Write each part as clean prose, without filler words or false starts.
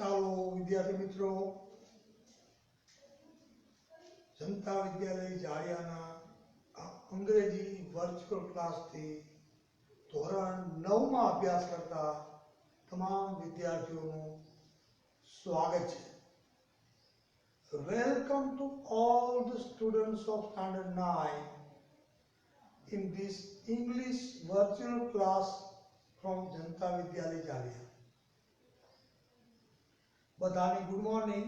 ચાલો વિદ્યાર્થી મિત્રો, જનતા વિદ્યાલય જાળિયાના આ અંગ્રેજી વર્ચ્યુઅલ ક્લાસથી ધોરણ 9માં અભ્યાસ કરતા તમામ વિદ્યાર્થીઓનું સ્વાગત છે. Welcome to all the students of standard 9 in this English virtual class from જનતા વિદ્યાલય જાળિયા. બધાને ગુડ મોર્નિંગ.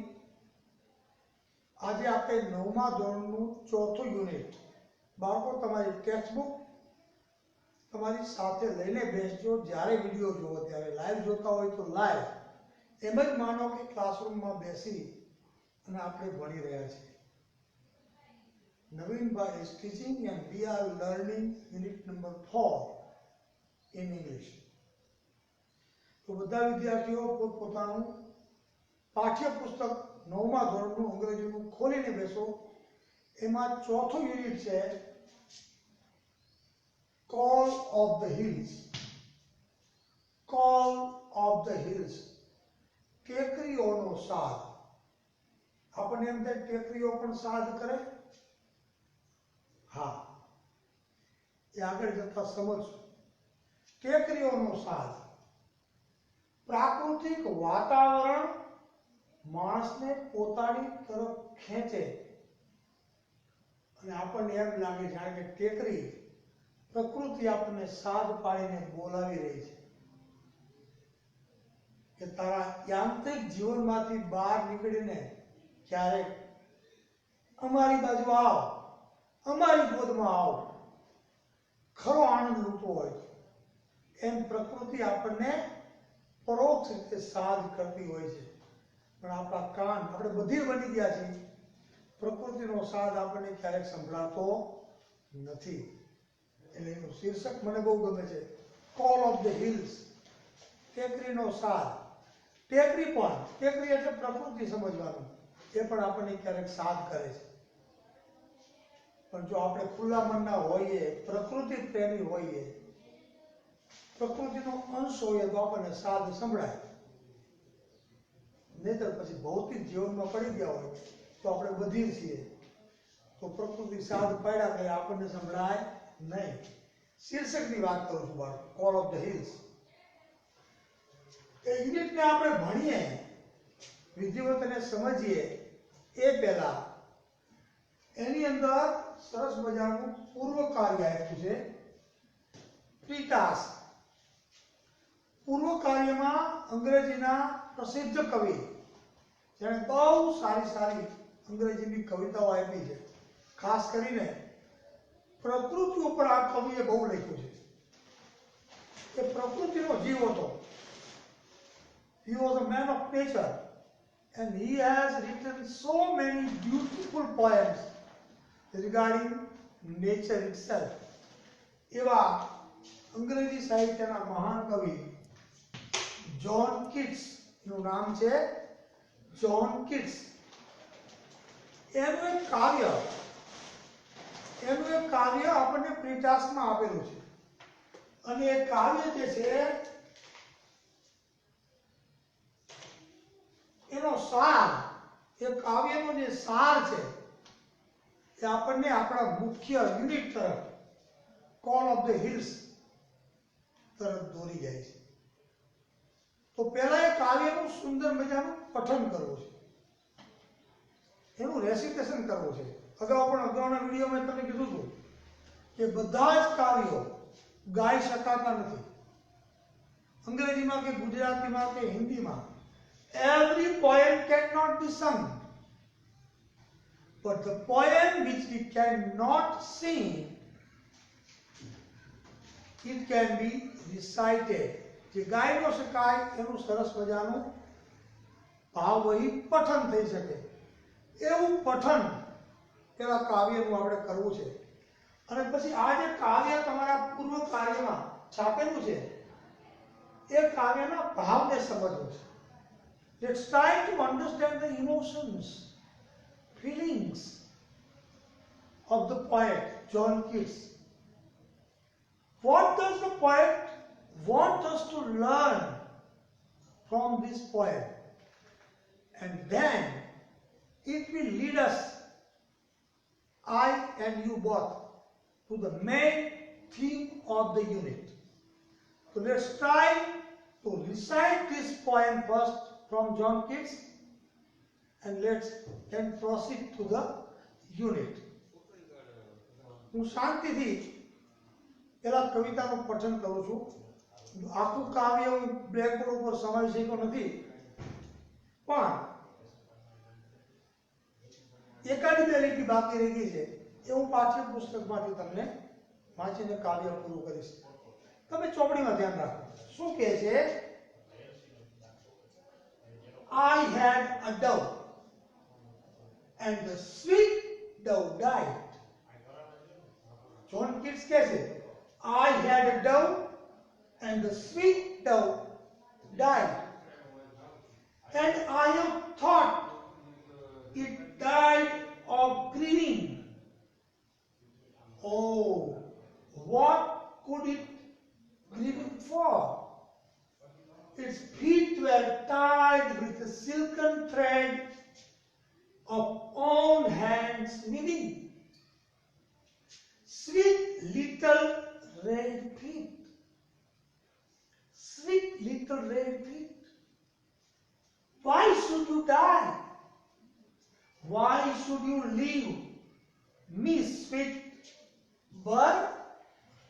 આજે આપણે 9મા ધોરણનું ચોથું યુનિટ બાળકો તમારી ટેક્સ્ટબુક તમારી સાથે લઈને બેસજો. જ્યારે વિડીયો જોવો ત્યારે લાઈવ જોતા હોય તો લાઈવ, એમ જ માનો કે ક્લાસરૂમમાં બેસી અને આપણે ભણી રહ્યા છીએ. Navinbhai is teaching and we are learning unit number 4 in English. તો બધા વિદ્યાર્થીઓ પોતપોતાનું પાઠ્યપુસ્તક 9મા ધોરણનું અંગ્રેજીનું ખોલીને બેસો. એમાં ચોથું યુનિટ છે call of the hills. Call of the hills, ટેકરીઓનો સાદ. આપણને એમ થાય ટેકરીઓ પણ સાદ કરે. હા, એ આગળ જતા સમજશું. ટેકરીઓનો સાદ, પ્રાકૃતિક વાતાવરણ માણસને પોતાની તરફ ખેંચે અને આપણને એમ લાગે જાણે કે ટેકરી પ્રકૃતિ આપણને સાદ પાડીને બોલાવી રહી છે કે તારા યાંત્રિક જીવનમાંથી બહાર નીકળીને ક્યારેક અમારી બાજુ આવ, અમારી ગોદમાં આવ, ખરો આનંદ લૂંટવો હોય. એમ પ્રકૃતિ આપણને પરોક્ષ રીતે સાદ કરતી હોય છે. પણ આપણા કાન, આપણે બધી બની ગયા છીએ, પ્રકૃતિનો સાદ આપણને ક્યારેક સંભળાતો નથી. એટલે એનું શીર્ષક મને બહુ ગમે છે, કોલ ઓફ ધ હિલ્સ, ટેકરીનો સાદ. ટેકરી પણ, ટેકરી એટલે પ્રકૃતિ સમજવાનું, એ પણ આપણને ક્યારેક સાદ કરે છે. પણ જો આપણે ખુલ્લા મનના હોઈએ, પ્રકૃતિ પ્રેમી હોઈએ, પ્રકૃતિનો અંશ હોઈએ તો આપણને સાદ સંભળાય. નહીતર પછી ભૌતિક જીવનમાં પડી ગયા હોય તો આપણે બધીર છીએ, તો પ્રકૃતિ સાદ પાડ્યા કરે આપણને સંભળાય નહીં. શીર્ષકની વાત કરું છું બાળકો, કોલ ઓફ ધ હિલ્સ. એ યુનિટને આપણે ભણીએ, વિધિવતને સમજીએ એ પહેલા એની અંદર સરસ મજાનું પૂર્વ કાર્ય આપ્યું છે, પ્રીટાસ્ક. પૂર્વ કાર્યમાં અંગ્રેજીના પ્રસિદ્ધ કવિ, જેણે બહુ સારી સારી અંગ્રેજીની કવિતાઓ આપી છે, ખાસ કરીને પ્રકૃતિ ઉપર આ કવિએ બહુ લખ્યું છે. એ પ્રકૃતિનો જીવ હતો. He was a man of nature and he has written so many beautiful poems regarding nature itself. એવા અંગ્રેજી સાહિત્યના મહાન કવિ જ્હોન કીટ્સ, નું નામ છે જ્હોન કીટ્સ. એનું એક કાવ્ય આપણને પ્રીટાસ્કમાં આપેલું છે. અને એ કાવ્ય જે છે એનો સાર, એ કાવ્યનો જે સાર છે એ આપણને આપણા મુખ્ય યુનિટ તરફ, કોલ ઓફ ધ હિલ્સ તરફ દોરી જાય છે. તો પહેલા એ કાવ્યનું સુંદર મજાનું પઠન કરવું છે, એનું રેસિટેશન કરવું છે. અગાઉના વિડીયોમાં તમને કીધું હતું કે બધા જ કાવ્યો ગાઈ શકાતા નથી. અંગ્રેજીમાં કે ગુજરાતીમાં કે હિન્દીમાં every poem cannot be sung, but the poem which we cannot sing, it can be recited. જે ગાઈ ન શકાય એનું સરસ મજાનું ભાવવહી પઠન થઈ શકે એવું પઠન પેલા કાવ્યનું આપણે કરવું છે. અને પછી આ જે કાવ્ય તમારા પૂર્વ કાર્યમાં છાપેલું છે એ કાવ્યના ભાવને સમજવું છે. Let's try to understand the emotions, feelings of the poet John Keats. What does the poet want us to learn from this poem? and then it will lead us, I and you both, to the main theme of the unit. So let's try to recite this poem first from John Keats, and let's then proceed to the unit. હું શાંતિથી પેલા કવિતાનું પઠન કરું છું. આખું કાવ્ય હું blackboard ઉપર સમાવી શક્યો નથી, પણ એકાદી બે લીટી બાકી રહી ગઈ છે એ હું પાઠ્યપુસ્તકમાંથી તમને વાંચીને કાવ્ય પૂરું કરીશ. તમે ચોપડીમાં ધ્યાન રાખો. શું કહે છે? I had a dove and the sweet dove died. John Keats કહે છે I had a dove and the sweet dove died, and I have thought it died of grieving. Oh, what could it grieve for? Its feet were tied with a silken thread of own hands weaving. Sweet little red feet. Sweet little red feet. Why should you die? Why should you leave me, sweet bird?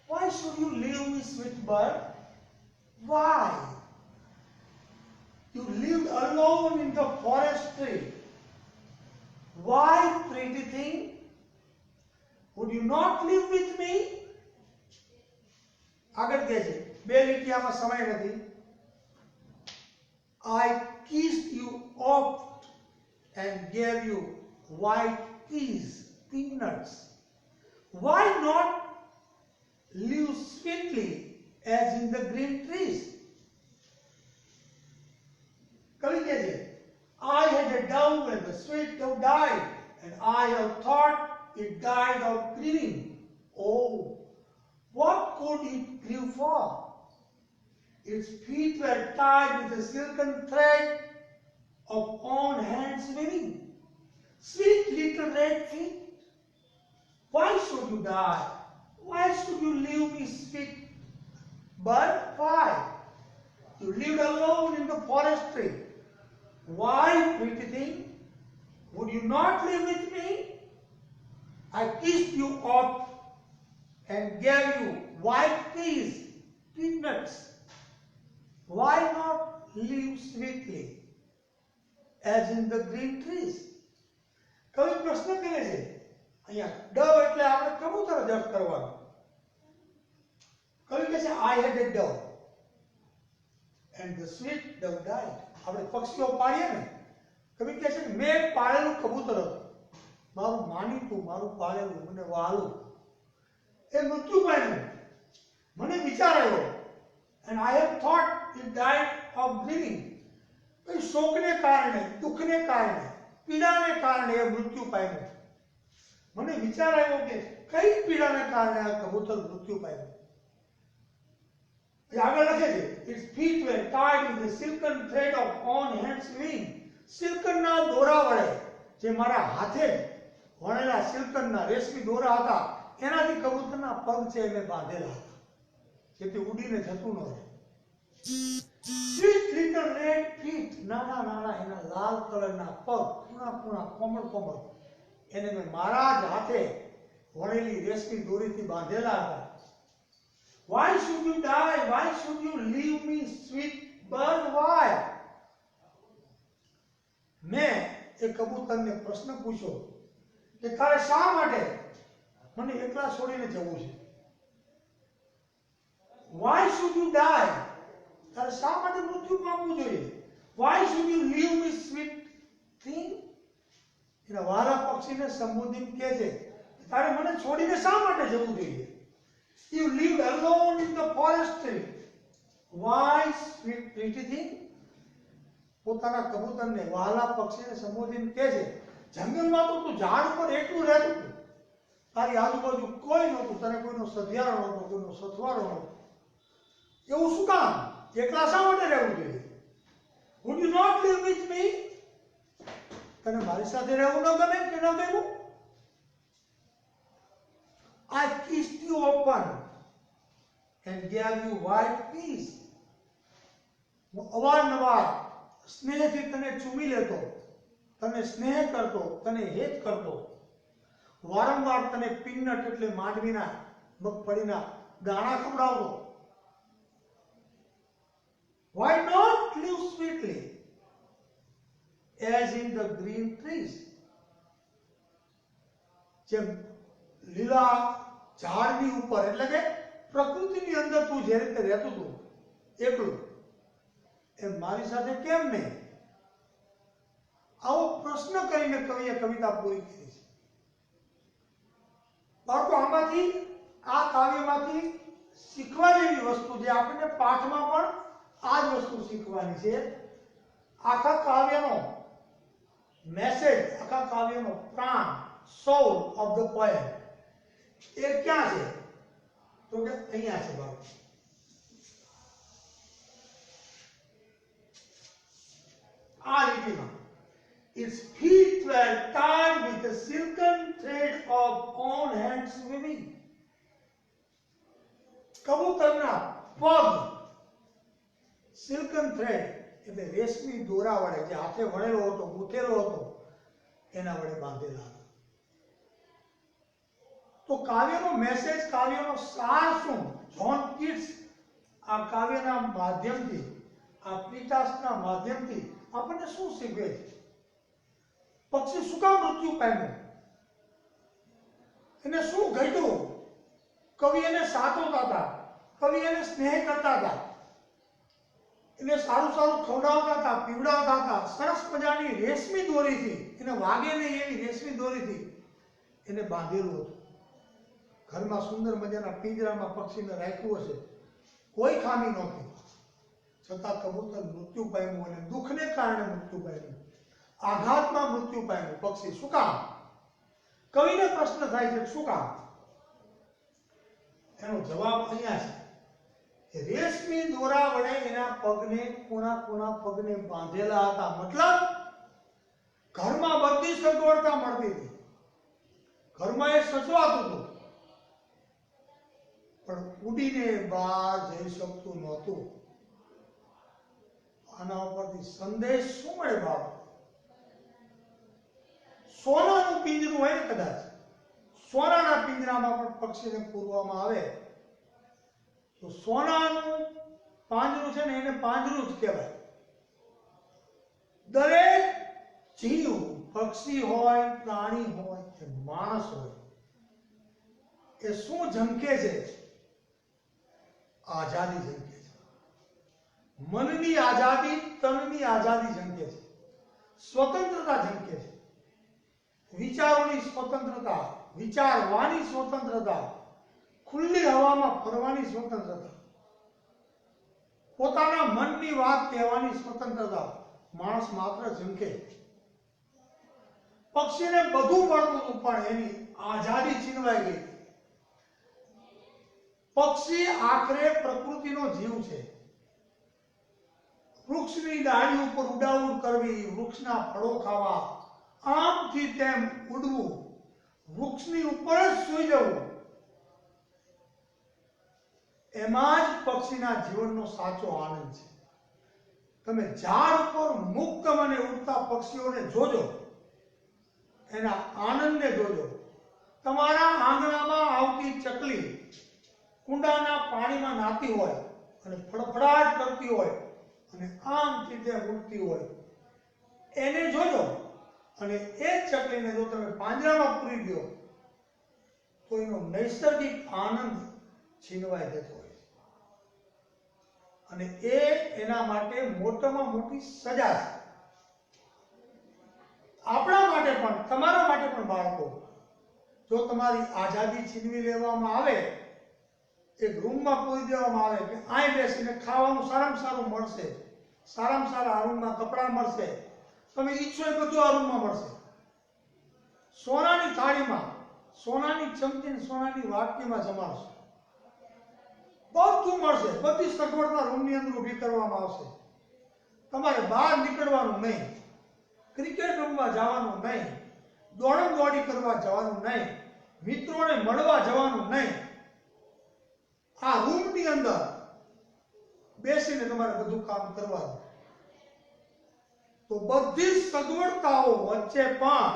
Why should you leave me, sweet bird? Why? You lived alone in the forest tree. Why, pretty thing? Would you not live with me? આગળ કહે છે, બે લીટીયામાં સમય નથી. I kissed you oft and gave you white peas, peanuts. Why not live sweetly as in the green trees? કવિ કહે છે, I had a dove and the sweet dove died, and I have thought it died of grieving. Oh, what could it grieve for? Its feet were tied with a silken thread of own hands weaving. Sweet little red feet, why should you die? Why should you leave me, sweet bird? Why? You lived alone in the forest tree. Why, pretty thing? Would you not live with me? I kissed you oft and gave you white peas, peanuts. Why not live sweetly as in the green trees? કવિ પ્રશ્ન કરે છે અહીંયા. Dove એટલે આપણે કબૂતર જ અર્થ કરવાનો. કવિ કહે છે I had a dove and the sweet dove died. આપણે પક્ષીઓ પાળીએ ને, કવિ કહે છે મેં પાળેલું કબૂતર હતું, મારું માનીતું, મારું પાળેલું, મને વહાલું, એ મૃત્યુ પામ્યું. મને વિચાર આવ્યો, and I have thought it died of grieving. કઈ શોકને કારણે, દુઃખને કારણે, પીડાને કારણે એ મૃત્યુ પામ્યું. મને વિચાર આવ્યો કે કઈ પીડાને કારણે આ કબૂતર મૃત્યુ પામ્યું. આગળ લખે છે its feet were tied with the silken thread of own hands weaving. સિલ્કનના દોરા વડે, જે મારા હાથે વણેલા સિલ્કનના રેશમી દોરા હતા, એનાથી કબૂતરના પગ છે એને બાંધેલા હતા, જેથી ઉડીને જતું ન રહે. Sweet little red feet, નાના નાના એના લાલ કલરના પગ, પૂણા પૂણા, કોમળ કોમળ, એને મેં મારા જ હાથે વણેલી રેશમી દોરીથી બાંધેલા હતા. Why should you die? Why should you leave me, sweet bird? Why? મેં એ કબૂતરને પ્રશ્ન પૂછ્યો કે તારે શા માટે મને એકલા છોડીને જવું છે? Why should you die? તારે શા માટે મૃત્યુ પામવું જોઈએ? Why should you leave me, sweet thing? એના વાલા પક્ષીને સંબોધીને કહે છે તારે મને છોડીને શા માટે જવું જોઈએ? You lived alone in the forest tree. Why, sweet pretty thing? પોતાના કબૂતરને, વહાલા પક્ષીને સંબોધીને કહે છે જંગલમાં તો તું ઝાડ પર એકલું રહેતું હતું, તારી આજુબાજુ કોઈ નહોતું, તને કોઈનો સધિયારો નહોતો, કોઈનો સથવારો નહોતો. એવું શું કામ? એકલા શા માટે રહેવું જોઈએ? Would you not live with me? તને મારી સાથે રહેવું ન ગમે કે ન ગમ્યું? I kissed you open and gave you white peace. હું અવારનવાર સ્નેહથી તને ચૂમી લેતો, તને સ્નેહ કરતો, તને હેત કરતો, વારંવાર તને પીનટ એટલે માંડવીના મગફળીના દાણા ખવડાવતો. Why not live sweetly as in the green trees? જેમ લીલા ઝાડની ઉપર એટલે કે પ્રકૃતિની અંદર તું જે રીતે રહેતું હતું એકલું, એ મારી સાથે કેમ નહીં? આવો પ્રશ્ન કરીને કવિએ કવિતા પૂરી કરી છે. બાળકો, આમાંથી આ કાવ્યમાંથી શીખવા જેવી વસ્તુ જે આપણને પાઠમાં પણ આ જ વસ્તુ શીખવાની છે. આખા કાવ્યનો મેસેજ, આખા કાવ્યનો પ્રાણ, સોલ ઓફ ધ પોએમ એ ક્યાં છે? તો કે અહીંયા છે બાળકો. આ લીટીમાં its feet were tied with a silken thread of own hands weaving. કબૂતરના પગ સિલ્કન થ્રેડ એટલે રેશમી દોરા વડે જે હાથે વણેલો હતો, ગૂંથેલો હતો, એના વડે બાંધેલા હતા. તો કાવ્યનો મેસેજ, કાવ્યનો સાર શું? જ્હોન કીટ્સ આ કાવ્યના માધ્યમથી, આ પીટાસના માધ્યમથી આપણને શું શીખવે છે? પક્ષી શું કામ મૃત્યુ પામ્યું? એને શું ઘટ્યું? કવિ એને સાચવતા હતા, કવિ એને સ્નેહ કરતા હતા, એને સારું સારું ખવડાવતા હતા, પીવડાવતા હતા. સરસ મજાની રેશમી દોરીથી, એને વાગે નહીં એવી રેશમી દોરીથી એને બાંધેલું હતું. ઘરમાં સુંદર મજાના પિંજરામાં પક્ષીને રાખ્યું હશે, કોઈ ખામી નહોતી, છતાં કબૂતર મૃત્યુ પામ્યું અને દુઃખને કારણે મૃત્યુ પામ્યું, આઘાતમાં મૃત્યુ પામ્યું. પક્ષી શું કામ? કવિને પ્રશ્ન થાય છે શું કામ? એનો જવાબ અહીંયા છે. રેશમી દોરા વડે એના પગને, ખૂણા ખૂણા પગને બાંધેલા હતા. મતલબ ઘરમાં બધી સગવડતા મળતી હતી, ઘરમાં એ સચવાતું હતું, પણ ઉડીને બહાર જઈ શકતું નહોતું. આના ઉપરથી સંદેશ શું મળે બાળકો? સોનાનું પિંજરું હોય ને, કદાચ સોનાના પિંજરામાં પણ પક્ષીને પૂરવામાં આવે તો સોનાનું પાંજરું છે ને, એને પાંજરું જ કહેવાય. દરેક જીવ, પક્ષી હોય, પ્રાણી હોય કે માણસ હોય, એ શું ઝંખે છે? આઝાદી ઝંખે છે. મનની આઝાદી, તનની આઝાદી ઝંખે છે, સ્વતંત્રતા ઝંખે છે, વિચારોની સ્વતંત્રતા, વિચારવાની સ્વતંત્રતા, ખુલ્લી હવામાં ફરવાની સ્વતંત્રતા, પોતાના મનની વાત કહેવાની સ્વતંત્રતા માણસ માત્ર ઝંખે. પક્ષીને બધું મળતું હતું પણ એની આઝાદી છીનવાઈ ગઈ. પક્ષી આખરે પ્રકૃતિનો જીવ છે. વૃક્ષની ડાળી ઉપર ઉડાઉડ કરવી, વૃક્ષના ફળો ખાવા, આમથી તેમ ઉડવું, વૃક્ષની ઉપર જ સૂઈ જવું, એમાં જ પક્ષીના જીવનનો સાચો આનંદ છે. તમે ઝાડ ઉપર મુક્ત મને ઉડતા પક્ષીઓને જોજો, એના આનંદને જોજો. તમારા આંગણામાં આવતી ચકલી કુંડાના પાણીમાં નાતી હોય અને ફડફડાટ કરતી હોય અને આમથી તેમ ઉડતી હોય, એને જોજો. અને એ ચકલીને જો તમે પાંજરામાં પૂરી દો તો એનો નૈસર્ગિક આનંદ છીનવાઈ જતો હોય છે. અને એ એના માટે મોટામાં મોટી સજા છે. આપણા માટે પણ, તમારા માટે પણ બાળકો, જો તમારી આઝાદી છીનવી લેવામાં આવે, એક રૂમમાં પૂરી દેવામાં આવે કે અહીં બેસીને ખાવાનું સારામાં સારું મળશે, સારામાં સારા આ રૂમમાં કપડાં મળશે, તમે ઈચ્છો એ બધું આ રૂમમાં મળશે, સોનાની થાળીમાં, સોનાની ચમચી, સોનાની વાટકીમાં જમાડશે, બધું મળશે, બધી સગવડતા રૂમની અંદર ઊભી કરવામાં આવશે, તમારે બહાર નીકળવાનું નહીં. ક્રિકેટ રમવા જવાનું નહીં, દોડમ દોડી કરવા જવાનું નહીં, મિત્રોને મળવા જવાનું નહીં. આ રૂમની અંદર બેસીને તમારે બધું કામ કરવાનું. તો બધી સગવડતાઓ વચ્ચે પણ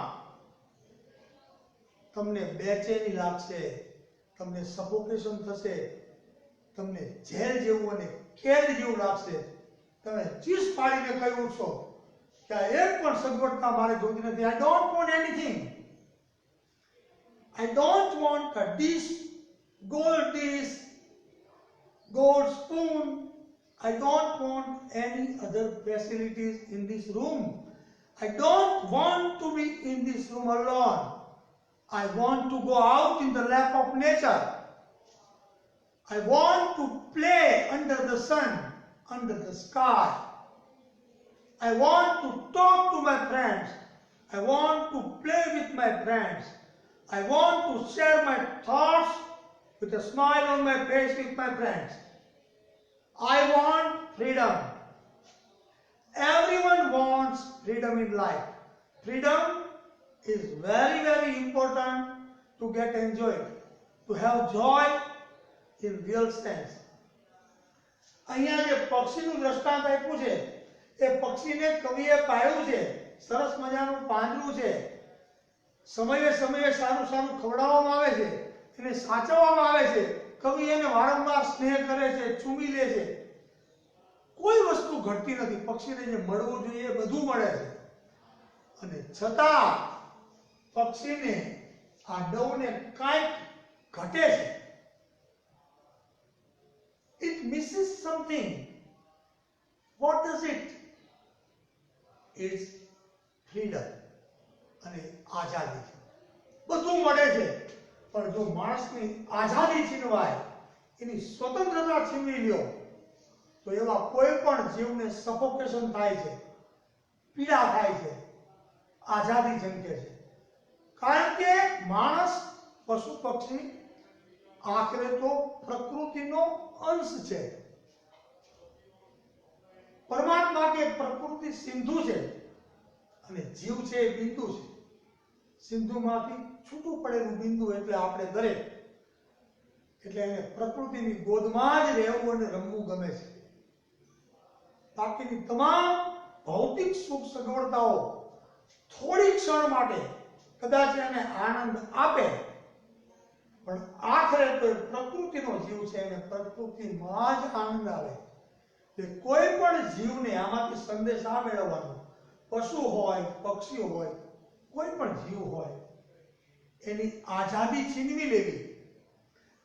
તમને બેચેની લાગશે, તમને સફોકેશન થશે, તમને જેલ જેવું અને કેદ જેવું લાગશે. તમે ચીસ પાડીને કહી ઉઠશો કે આ એક પણ સગવડતા મારે જોતી નથી. I don't want anything. I don't want a dish, gold spoon. I don't want any other facilities in this room. I don't want to be in this room alone. I want to go out in the lap of nature. I want to play under the sun, under the sky. I want to talk to my friends. I want to play with my friends. I want to share my thoughts with a smile on my face with my friends. I want freedom. Everyone wants freedom in life. Freedom is very, very important to get enjoyed, to have joy in real sense. અહીંયા જે પક્ષીનું દ્રષ્ટાંત આપ્યું છે એ પક્ષીને કવિએ પાળ્યું છે, સરસ મજાનું પાંજરું છે, સમયે સમયે સારું સારું ખવડાવવામાં આવે છે, એને સાચવવામાં આવે છે. કવિ એને વારંવાર સ્નેહ કરે છે, ચૂમી લે છે. કોઈ વસ્તુ ઘટતી નથી. પક્ષીને જે મળવું જોઈએ એ બધું મળે છે. અને છતાં પક્ષીને આ ડવને કાંઈક ઘટે છે. It misses something. What does it? It's freedom. અને આઝાદી છે. બધું મળે છે, પણ જો માણસની આઝાદી છીનવાય, એની સ્વતંત્રતા છીનવી લ્યો, તો એવા કોઈ પણ જીવને સફોકેશન થાય છે, પીડા થાય છે, આઝાદી ઝંકે છે. કારણ કે માણસ, પશુ પક્ષી આખરે તો પ્રકૃતિનો અંશ છે. પરમાત્મા કે પ્રકૃતિ સિંધુ છે અને જીવ છે એ બિંદુ છે. સિંધુમાંથી છૂટું પડેલું બિંદુ એટલે આપણે દરેક. એટલે એને પ્રકૃતિની ગોદમાં જ રહેવું અને રમવું ગમે છે. બાકીની તમામ ભૌતિક સુખ સગવડતાઓ થોડી ક્ષણ માટે કદાચ એને આનંદ આપે, પણ આખરે તો પ્રકૃતિનો જીવ છે અને પ્રકૃતિમાં જ આનંદ આવે. એટલે કોઈ પણ જીવને આમાંથી સંદેશ આ મેળવવાનો, પશુ હોય, પક્ષી હોય, કોઈ પણ જીવ હોય, એની આઝાદી છીનવી લેવી,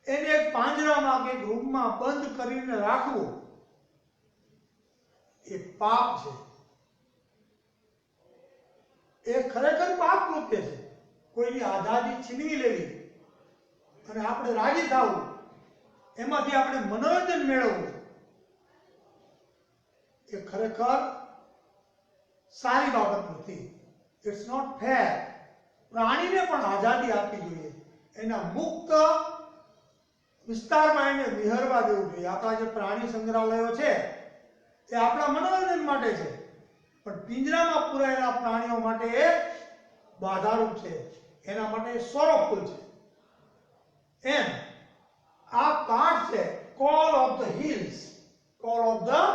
એને એક પાંજરામાં કે રૂમમાં બંધ કરીને રાખવું, એ પાપ છે. એ ખરેખર પાપ કૃત્ય છે. કોઈની આઝાદી છીનવી લેવી અને આપણે રાજી થવું, એમાંથી આપણે મનોરંજન મેળવવું, એ ખરેખર સારી બાબત નથી. It's not fair. પ્રાણીને પણ આઝાદી આપવી જોઈએ, એના મુક્ત વિસ્તારમાં એને વિહરવા દેવું જોઈએ. આપણા જે પ્રાણી સંગ્રહાલયો છે એ આપણા મનોરંજન માટે છે, પણ પિંજરામાં પૂરાયેલા પ્રાણીઓ માટે એ બાધારૂપ છે, એના માટે સોરફુલ છે. એમ આ પાઠ છે call of the hills. Call of the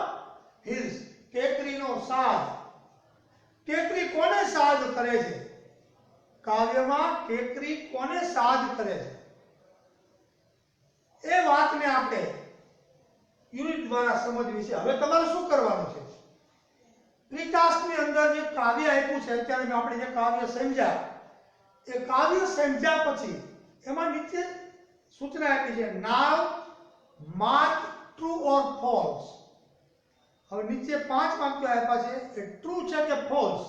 hills, ટેકરીનો સાજ. ટેકરી કોને સાજ કરે છે? કાવ્યમાં ટેકરી કોને સાજ કરે છે એ વાતને આપણે યુનિટ દ્વારા સમજવી છે. હવે તમારે શું કરવાનું છે? પ્રીટાસ્ટની અંદર જે કાવ્ય આપ્યું છે, અત્યારે આપણે જે કાવ્ય સમજ્યા, એ કાવ્ય સમજ્યા પછી એમાં નીચે સૂચના આપી છે, નાવ માર્ક ટ્રુ ઓર ફોલ્સ. હવે નીચે 5 વાક્યો આપ્યા છે, એ ટ્રુ છે કે ફોલ્સ,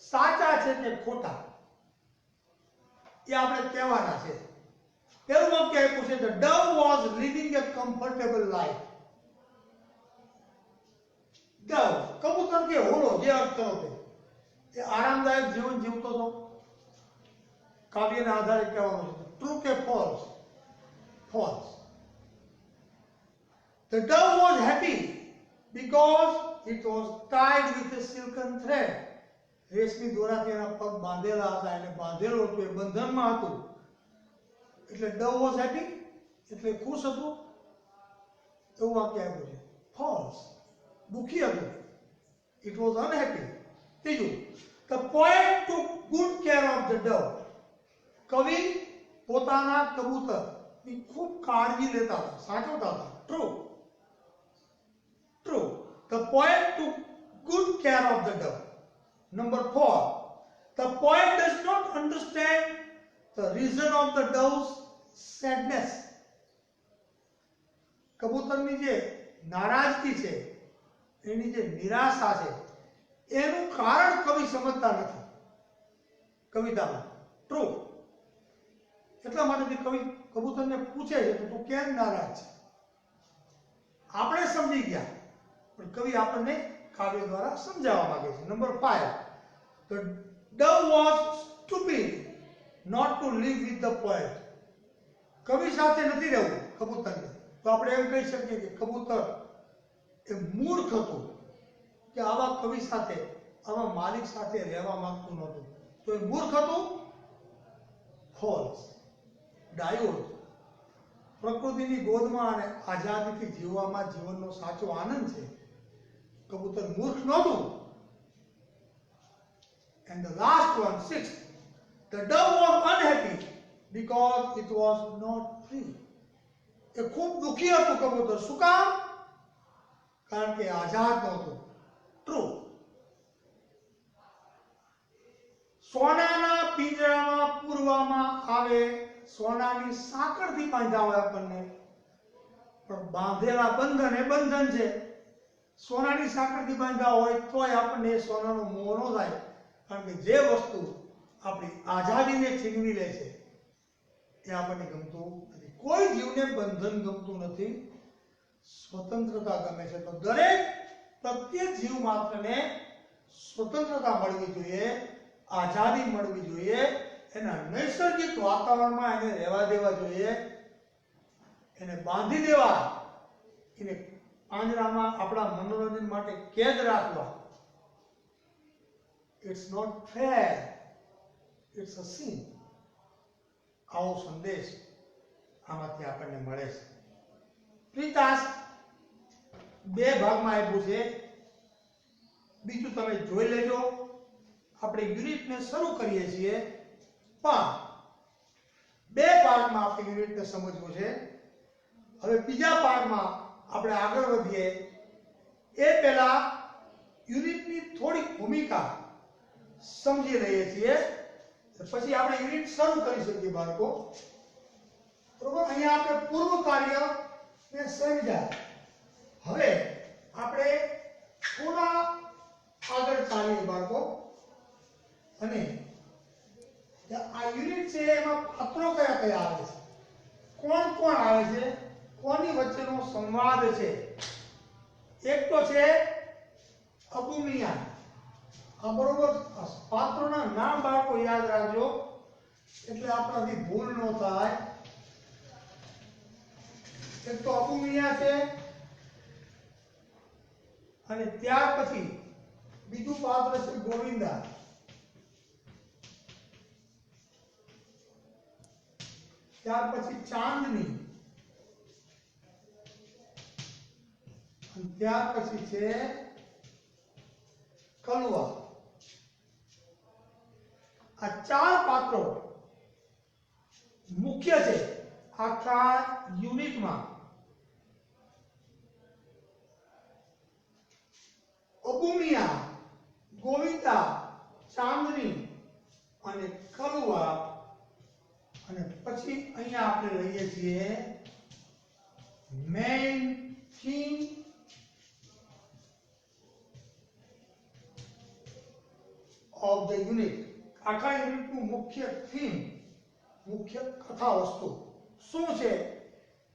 સાચા છે કે ખોટા, એ આપણે કહેવાના છે. પહેલું વાક્ય આપ્યું છે, the dove was living a comfortable life. dove, કબૂતર કે હોલો, જે અર્થ કરો તે, એ આરામદાયક જીવન જીવતો હતો. કાવ્યના આધારે કહેવાનું છે, ટ્રુ કે false? False. The dove was happy because it was tied with a silken thread. રેશમી દોરાથી એના પગ બાંધેલા હતા, એને બાંધેલો હતો, એ બંધનમાં હતું, એટલે ડવ વોઝ હેપી, એટલે ખુશ હતું, એવું વાક્ય આપ્યું છે. ફોલ્સ, દુઃખી હતું. It was unhappy. ત્રીજું, the poet took good care of the dove. કવિ પોતાના કબૂતરની ખૂબ કાળજી લેતા હતા, સાચવતા હતા. True. True. The poet took good care of the dove. Number 4, the poet does not understand the reason of the dove's sadness. કબૂતરની જે નારાજગી છે, એની જે નિરાશા છે, એનું કારણ કવિ સમજતા નથી કવિતામાં. ટ્રુ. એટલા માટે કવિ કબૂતરને પૂછે છે કે તું કેમ નારાજ છે. આપણે સમજી ગયા, પણ કવિ આપણને કાવ્ય દ્વારા સમજાવવા માંગે છે. Number 5, the dove was stupid not to live with the poet. કવિ સાથે નથી રહેવું કબૂતરને, તો આપણે એમ કહી શકીએ કે કબૂતર એ મૂર્ખ હતું કે આવા કવિ સાથે, આવા માલિક સાથે રહેવા માંગતું નહોતું. તો એ મૂર્ખ હતું. ફોલ્સ, ડાયો હતું. પ્રકૃતિની ગોદમાં અને આઝાદીથી જીવવામાં જીવનનો સાચો આનંદ છે. કબૂતર મૂર્ખ નહોતું. And the last one, 6, the dove was unhappy because it was not free. એ ખૂબ દુઃખી હતું કબૂતર. શું કામ? કારણ કે આઝાદ નહોતું. ટ્રુ. સોનાના પિંજરામાં પૂરવામાં આવે, સોનાની સાંકળથી બાંધ્યા હોય આપણને, પણ બાંધેલા બંધન એ બંધન છે. સોનાની સાંકળથી બાંધ્યા હોય તોય આપણને સોનાનો મોહ ન થાય, કારણ કે જે વસ્તુ આપણી આઝાદીને છીનવી લે છે એ આપણને ગમતું નથી. કોઈ જીવને બંધન ગમતું નથી, સ્વતંત્રતા ગમે છે. તો દરેક પ્રત્યેક જીવ માત્રને સ્વતંત્રતા મળવી જોઈએ, આઝાદી મળવી જોઈએ, એના નૈસર્ગિક વાતાવરણમાં એને રહેવા દેવા જોઈએ, એને બાંધી દેવા, એને પાંજરામાં આપણા મનોરંજન માટે કેદ રાખવા. It's not fair, it's a sin. આવો સંદેશ આમાંથી આપણને મળે છે. પ્રિતાસ 2 ભાગમાં આપ્યું છે, બીજું તમે જોઈ લેજો. આપણે યુનિટને શરૂ કરીએ છીએ, પણ 2 પાર્ટમાં આપણે યુનિટને સમજવું છે. હવે બીજા પાર્ટમાં આપણે આગળ વધીએ એ પહેલા યુનિટની થોડીક ભૂમિકા સમજી લઈએ છીએ, પછી આપણે યુનિટ શરૂ કરી શકીએ બાળકો. બરોબર. અહીંયા આપણે પૂર્વ કાર્યને સમજ્યા. હવે આપણે થોડા આગળ ચાલીએ બાળકો, અને આ યુનિટ છે એમાં પાત્રો કયા કયા આવે છે, કોણ કોણ આવે છે, કોની વચ્ચેનો સંવાદ છે. એક તો છે અબુમિયા. બરોબર. પાત્રોના નામ બાળકો યાદ રાખજો, એટલે આપણાથી ભૂલ ન થાય. એક તો અબુમિયા છે, અને ત્યાર પછી બીજું પાત્ર છે ગોવિંદા. ત્યાર પછી ચાંદની, અને ત્યાર પછી છે કલુઆ. આ 4 પાત્રો મુખ્ય છે આખા યુનિટમાં. અબુમિયા, ગોવિંદા, ચાંદની અને કલુઆ. અને પછી અહીંયા આપણે લઈએ છીએ main theme of the unit. આખા યુનિટનું મુખ્ય થીમ, મુખ્ય કથા વસ્તુ શું છે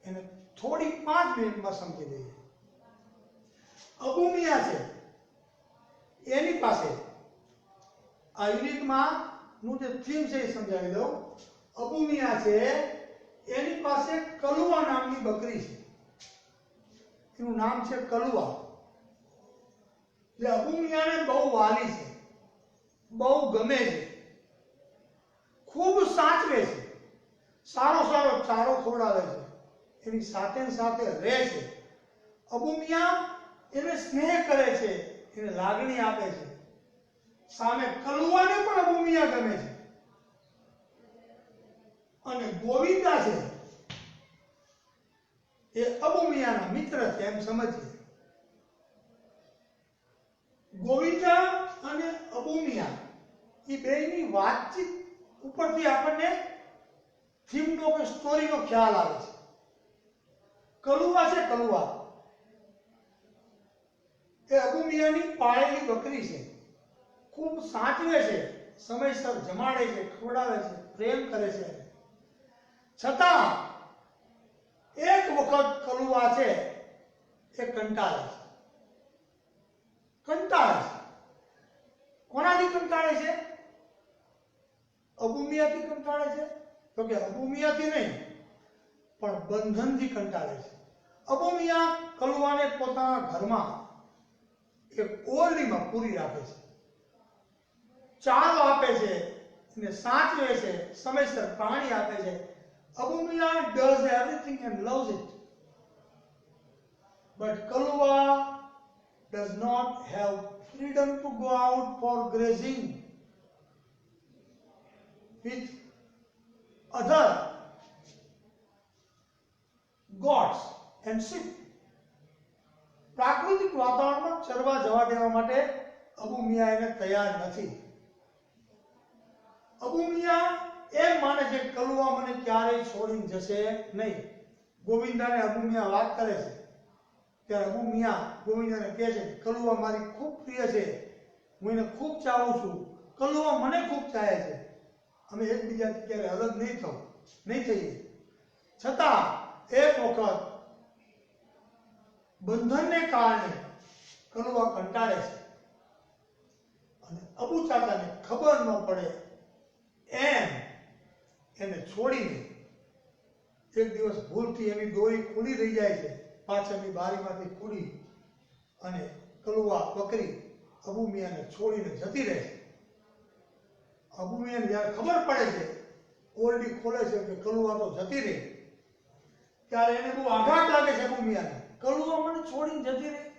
એને થોડી 5 મિનિટમાં સમજી લઈએ. અબુમિયા છે, એની પાસે આ યુનિટમાં નું જે થીમ છે એ સમજાવી દઉં. અબુમિયા છે, એની પાસે કલુઆ નામની બકરી છે, એનું નામ છે કલુઆ. એટલે અબુમિયાને બહુ વાલી છે, બહુ ગમે છે, ખૂબ સાચવે છે, સારો સારો ચારો ખવડાવે છે, એની સાથે ને સાથે રહે છે. અબુ મિયા એને સ્નેહ કરે છે, એને લાગણી આપે છે. સામે કલુઆને પણ અબુ મિયા ગમે છે. અને ગોવિંદા છે એ અબુ મિયાના મિત્ર છે એમ સમજીએ. ગોવિંદા અને અબુ મિયા એ બેની વાતચીત ઉપરથી આપણને થીમનો કે સ્ટોરીનો ખ્યાલ આવે છે. કલુઆ છે, કલુઆ એ અબુ મિયાની પાળેલી બકરી છે. ખૂબ સાચવે છે, સમયસર જમાડે છે, ખવડાવે છે, પ્રેમ કરે છે. છતાં એક વખત કલુઆ છે એ કંટાળે છે. કંટાળે છે. કોનાથી કંટાળે છે? અબુ મિયાથી કંટાળે છે? તો કે અબુ મિયાથી નહીં, પણ બંધનથી કંટાળે છે. અબુ મિયા કલુઆને પોતાના ઘરમાં એક ઓરડીમાં પૂરી રાખે છે, ચારો આપે છે, એને સાચવે છે, સમયસર પાણી આપે છે. Abu Miya does everything and loves it. But Kalua does not have freedom to go out for grazing with other goats and sheep. પ્રાકૃતિક વાતાવરણમાં ચરવા જવા દેવા માટે અબુ મિયા એને તૈયાર નથી. અબુ મિયા એમ માને છે કલુઆ મને ક્યારેય છોડીને જશે નહીં. ગોવિંદાને અબુ મિયા વાત કરે છે ત્યારે અબુ મિયા ગોવિંદાને કહે છે કલુઆ મારી ખૂબ પ્રિય છે, હું એને ખૂબ ચાહું છું, કલુઆ મને ખૂબ ચાહે છે, અમે એકબીજાથી ક્યારે અલગ નહીં થઈએ. છતાં એક વખત બંધનને કારણે કલુઆ કંટાળે છે અને અબુ ચાચાને ખબર ન પડે એમ એને છોડીને એક દિવસ ભૂલથી એની દોરી ખુલી રહી જાય છે, પાછળની બારીમાંથી ખુલી, અને કલુઆ બકરી અબુ મિયાને છોડીને જતી રહે છે. અબુ મિયાને જ્યારે ખબર પડે છે, ઓરડી ખોલે છે કે કલુઆ તો જતી રહી, ત્યારે એને બહુ આઘાત લાગે છે અબુ મિયાને. કલુઆ મને છોડીને જતી રહી,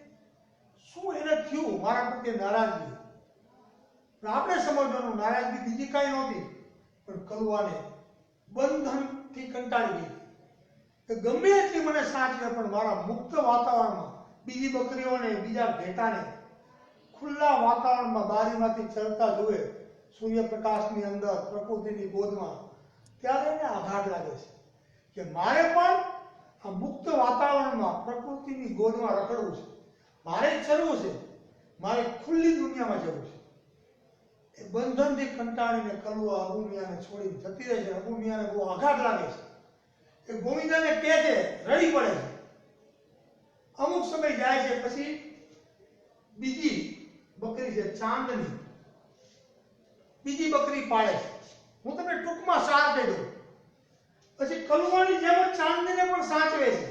શું એને થયું? મારા પ્રત્યે નારાજગી. આપણે સમજવાનું નારાજગી બીજી કાંઈ નહોતી, પણ કલુઆને બંધનથી કંટાળી ગઈ કે ગમે એટલી મને સાચવે પણ મારા મુક્ત વાતાવરણમાં બીજી બકરીઓને, બીજા ઘેટાને ખુલ્લા વાતાવરણમાં બારીમાંથી ચરતા જુએ, સૂર્યપ્રકાશની અંદર, પ્રકૃતિની ગોદમાં, ત્યારે એને આઘાત લાગે છે કે મારે પણ આ મુક્ત વાતાવરણમાં પ્રકૃતિની ગોદમાં રખડવું છે, મારે ચરવું છે, મારે ખુલ્લી દુનિયામાં જવું છે. એ બંધનથી કંટાળીને કલુઆ અબુ મિયાને છોડીને જતી રહે છે. અબુ મિયાને બહુ આઘાત લાગે છે. એ ગોવિંદાને કહે છે, રડી પડે છે. અમુક સમય જાય છે, પછી બીજી બકરી છે ચાંદની, બીજી બકરી પાળે છે. હું તમને ટૂંકમાં સાર કહી દઉં. પછી કલુઆની જેમ જ ચાંદનીને પણ સાચવે છે,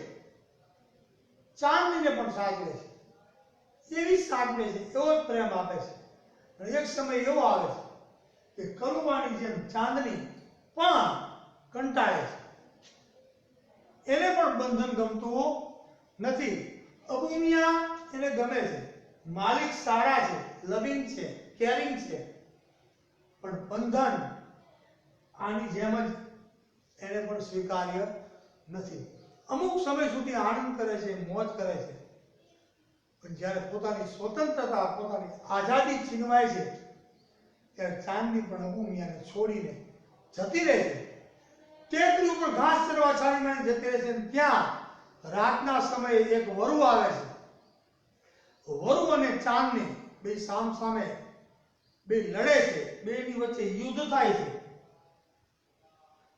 ચાંદનીને પણ સાચવે છે, એવી સાચવે છે, એવો જ પ્રેમ આપે છે. એક સમય એવો આવે છે કે કલુઆની જેમ ચાંદની પણ કંટાળે છે, એને પણ બંધન ગમતું નથી. અબુ મિયા એને ગમે છે, માલિક સારા છે, લવિંગ છે, કેરિંગ છે, પણ બંધન આની જેમ જ એને પણ સ્વીકાર્ય નથી. અમુક સમય સુધી આનંદ કરે છે, મોજ કરે છે, પણ જ્યારે પોતાની સ્વતંત્રતા, પોતાની આઝાદી છીનવાય છે, ત્યારે ચાંદની પણ અબુ મિયાને છોડીને જતી રહે છે. ટેકરી ઉપર ઘાસ ચરવા છાળી મારી જતી રહે છે. ત્યાં રાતના સમયે એક વરુ આવે છે. વરુ અને ચાંદની બે સામ સામે બે લડે છે, બેની વચ્ચે યુદ્ધ થાય છે.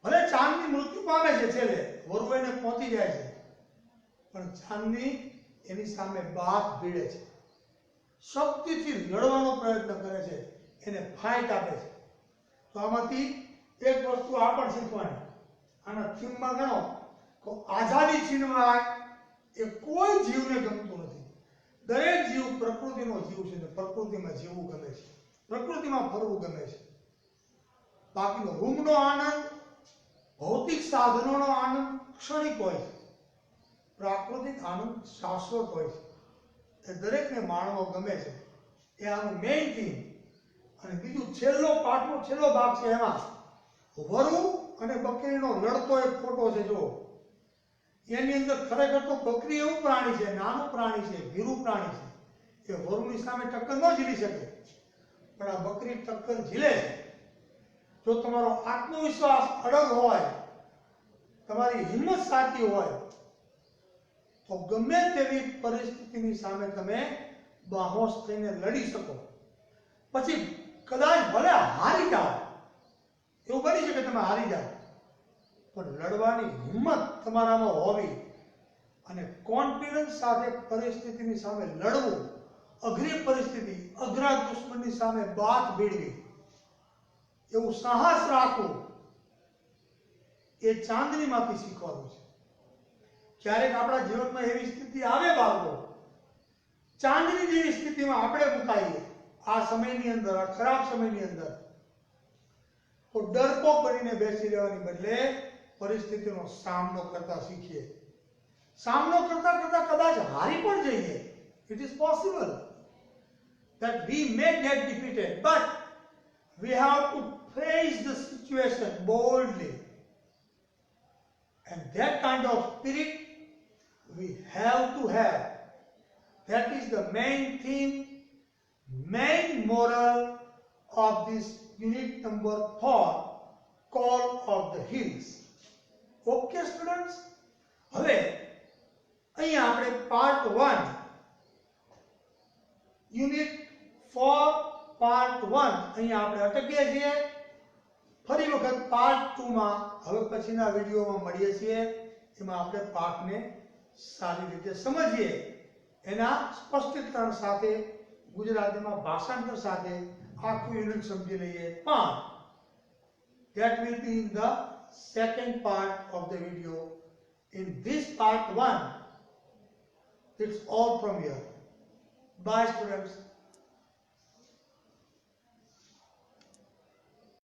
ભલે ચાંદની મૃત્યુ પામે છે, છેલ્લે વરુ એને પહોંચી જાય છે, પણ ચાંદની એની સામે બાથ ભીડે છે, શક્તિથી લડવાનો પ્રયત્ન કરે છે, એને ફાઇટ આપે છે. તો આમાંથી એક વસ્તુ આપણે શીખવાની, આના થીમમાં ગણો તો આઝાદી છીનવાય એ કોઈ જીવને ગમતું નથી. દરેક જીવ પ્રકૃતિનો જીવ છે ને પ્રકૃતિમાં જીવવું ગમે છે. પ્રકૃતિમાં ફરવું ગમે છે. બાકીનો રૂમનો આનંદ, ભૌતિક સાધનોનો આનંદ ક્ષણિક હોય છે. પ્રાકૃતિક આનંદ શાશ્વત હોય છે. એ દરેકને માણવો ગમે છે. એ આનું મેઇન થીમ. અને બીજું છેલ્લો ભાગ છે, એમાં વરુ અને બકરીનો લડતો એક ફોટો છે. જો એની અંદર ખરેખર તો બકરી એવું પ્રાણી છે, નાનું પ્રાણી છે, ભીરું પ્રાણી છે, એ વરુની સામે ટક્કર ન ઝીલી શકે, પણ આ બકરી ટક્કર ઝીલે છે. જો તમારો આત્મવિશ્વાસ અડગ હોય, તમારી હિંમત સાચી હોય, તો ગમે તેવી પરિસ્થિતિની સામે તમે બાહોશ થઈને લડી શકો. પછી કદાચ ભલે હારી જાઓ, એવું બની શકે તમે હારી જાઓ, પણ લડવાની હિંમત તમારામાં હોવી અને કોન્ફિડન્સ સાથે પરિસ્થિતિની સામે લડવું, અઘરી પરિસ્થિતિ, અઘરા દુશ્મનની સામે બાથ ભેળવી, એવું સાહસ રાખવું, એ ચાંદનીમાંથી શીખવાનું છે. ક્યારેક આપણા જીવનમાં એવી સ્થિતિ આવે બાળકો, ચાંદની જેવી સ્થિતિમાં આપણે મુકાઈએ આ સમયની અંદર, આ ખરાબ સમયની અંદર, તો ડરપોક બનીને બેસી રહેવાની બદલે પરિસ્થિતિનો સામનો કરતા શીખીએ. સામનો કરતા કરતા કદાચ હારી પણ જઈએ. It is possible that we may get defeated, but we have to face the situation boldly. And that kind of spirit we have to have. That is the main theme, main moral of this unit number 4, Call of the Hills. Okay students? હવે અહીંયા આપણે part 1 unit 4 part 1 અહીંયા આપણે અટકીએ છીએ. ફરી વખત part 2 માં હવે પછીના વિડીયોમાં મળીએ છીએ. એમાં આપણે પાઠને સારી રીતે સમજીએ, એના સ્પષ્ટીકરણ સાથે, ગુજરાતીમાં ભાષાંતર સાથે આખું યુનિટ સમજી લઈએ. પણ that will be in the second part of the video. In this part 1, it's all from here. Bye students.